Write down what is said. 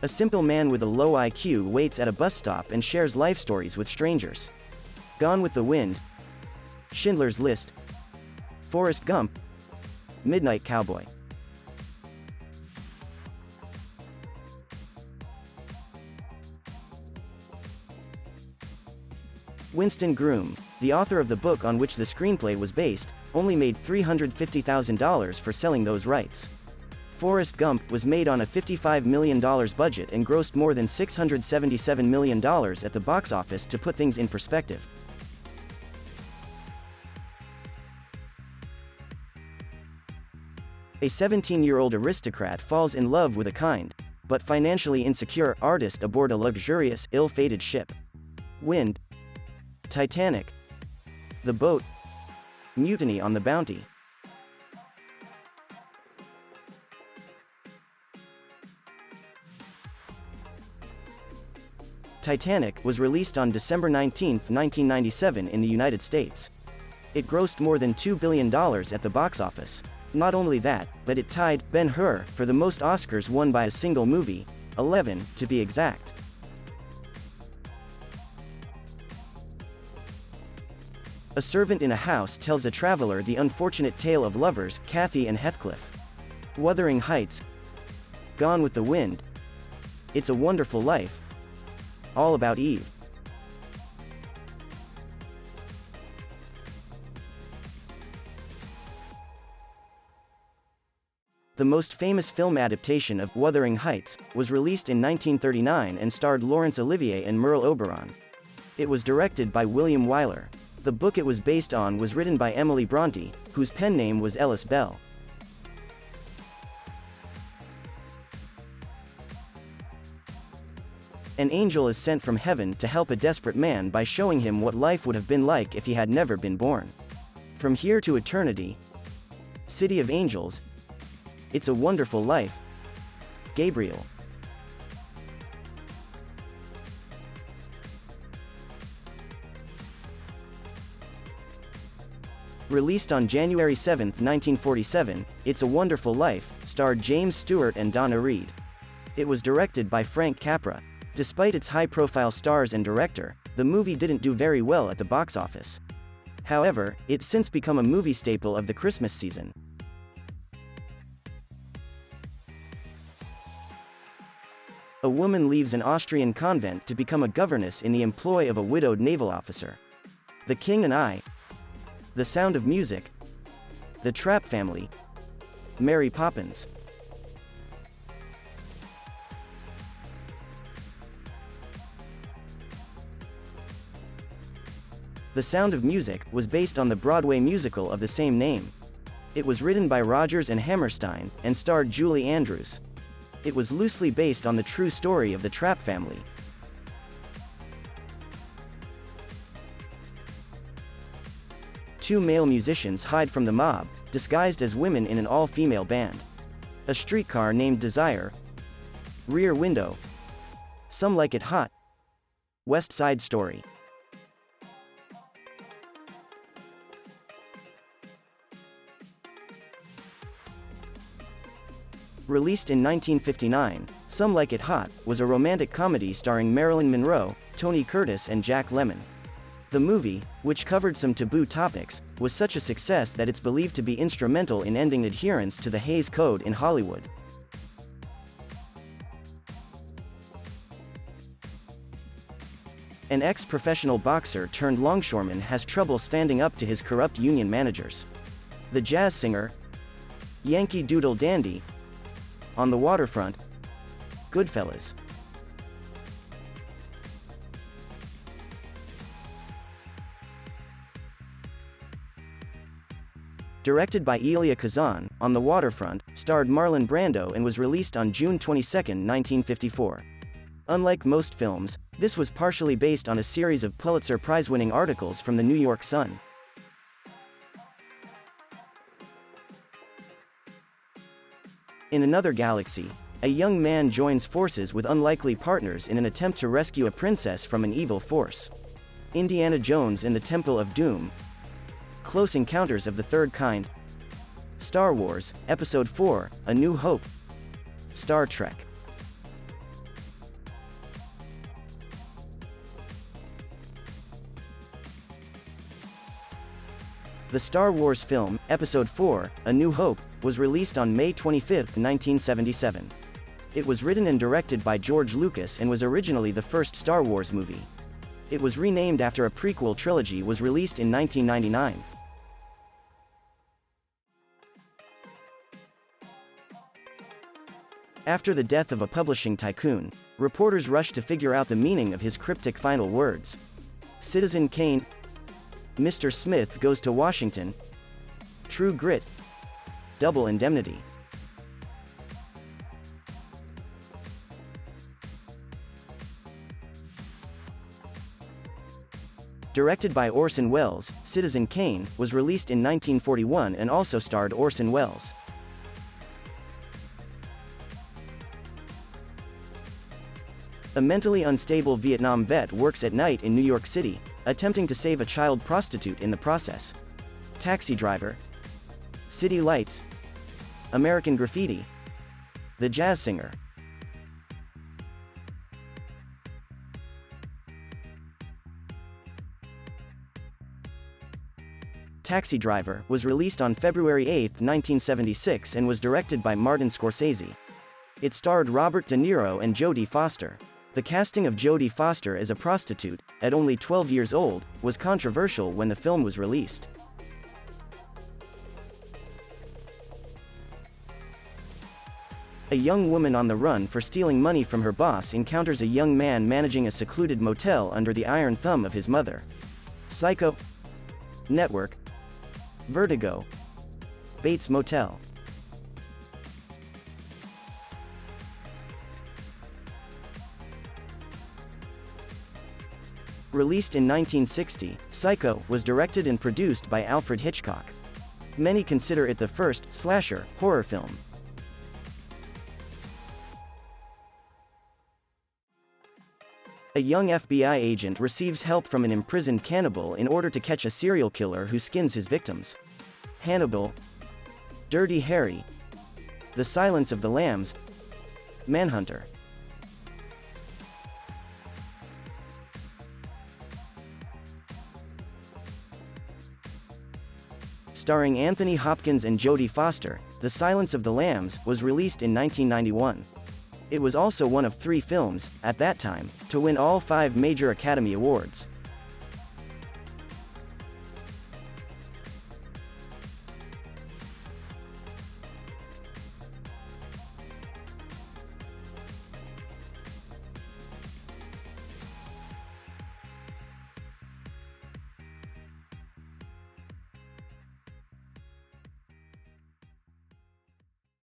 A simple man with a low IQ waits at a bus stop and shares life stories with strangers. Gone with the Wind, Schindler's List, Forrest Gump, Midnight Cowboy. Winston Groom, the author of the book on which the screenplay was based, only made $350,000 for selling those rights. Forrest Gump was made on a $55 million budget and grossed more than $677 million at the box office. To put things in perspective, a 17-year-old aristocrat falls in love with a kind, but financially insecure artist aboard a luxurious, ill-fated ship. Wind, Titanic, The Boat, Mutiny on the Bounty. Titanic was released on December 19, 1997 in the United States. It grossed more than $2 billion at the box office. Not only that, but it tied Ben-Hur for the most Oscars won by a single movie, 11 to be exact. A servant in a house tells a traveler the unfortunate tale of lovers Kathy and Heathcliff. Wuthering Heights, Gone with the Wind, It's a Wonderful Life, All About Eve. The most famous film adaptation of Wuthering Heights was released in 1939 and starred Laurence Olivier and Merle Oberon. It was directed by William Wyler. The book it was based on was written by Emily Bronte, whose pen name was Ellis Bell. An angel is sent from heaven to help a desperate man by showing him what life would have been like if he had never been born. From Here to Eternity, City of Angels, It's a Wonderful Life, Gabriel. Released on January 7, 1947, It's a Wonderful Life starred James Stewart and Donna Reed. It was directed by Frank Capra. Despite its high-profile stars and director, the movie didn't do very well at the box office. However, it's since become a movie staple of the Christmas season. A woman leaves an Austrian convent to become a governess in the employ of a widowed naval officer. The King and I, The Sound of Music, The Trapp Family, Mary Poppins. The Sound of Music was based on the Broadway musical of the same name. It was written by Rodgers and Hammerstein and starred Julie Andrews. It was loosely based on the true story of the Trapp family. Two male musicians hide from the mob, disguised as women in an all-female band. A Streetcar Named Desire, Rear Window, Some Like It Hot, West Side Story. Released in 1959, Some Like It Hot was a romantic comedy starring Marilyn Monroe, Tony Curtis and Jack Lemmon. The movie, which covered some taboo topics, was such a success that it's believed to be instrumental in ending adherence to the Hays Code in Hollywood. An ex-professional boxer turned longshoreman has trouble standing up to his corrupt union managers. The jazz singer, Yankee Doodle Dandy, On the Waterfront, Goodfellas. Directed by Elia Kazan, On the Waterfront starred Marlon Brando and was released on June 22, 1954. Unlike most films, this was partially based on a series of Pulitzer Prize-winning articles from the New York Sun. In another galaxy, a young man joins forces with unlikely partners in an attempt to rescue a princess from an evil force. Indiana Jones and the Temple of Doom, Close Encounters of the Third Kind, Star Wars, Episode IV, A New Hope, Star Trek. The Star Wars film, Episode 4, A New Hope, was released on May 25, 1977. It was written and directed by George Lucas and was originally the first Star Wars movie. It was renamed after a prequel trilogy was released in 1999. After the death of a publishing tycoon, reporters rushed to figure out the meaning of his cryptic final words. Citizen Kane, Mr. Smith goes to Washington, True Grit, Double Indemnity. Directed by Orson Welles, Citizen Kane was released in 1941 and also starred Orson Welles. A mentally unstable Vietnam vet works at night in New York City, attempting to save a child prostitute in the process. Taxi Driver, City Lights, American Graffiti, The Jazz Singer. Taxi Driver was released on February 8, 1976 and was directed by Martin Scorsese. It starred Robert De Niro and Jodie Foster. The casting of Jodie Foster as a prostitute, at only 12 years old, was controversial when the film was released. A young woman on the run for stealing money from her boss encounters a young man managing a secluded motel under the iron thumb of his mother. Psycho, Network, Vertigo, Bates Motel. Released in 1960, Psycho was directed and produced by Alfred Hitchcock. Many consider it the first slasher horror film. A young FBI agent receives help from an imprisoned cannibal in order to catch a serial killer who skins his victims. Hannibal, Dirty Harry, The Silence of the Lambs, Manhunter. Starring Anthony Hopkins and Jodie Foster, The Silence of the Lambs was released in 1991. It was also one of 3 films, at that time, to win all 5 major Academy Awards.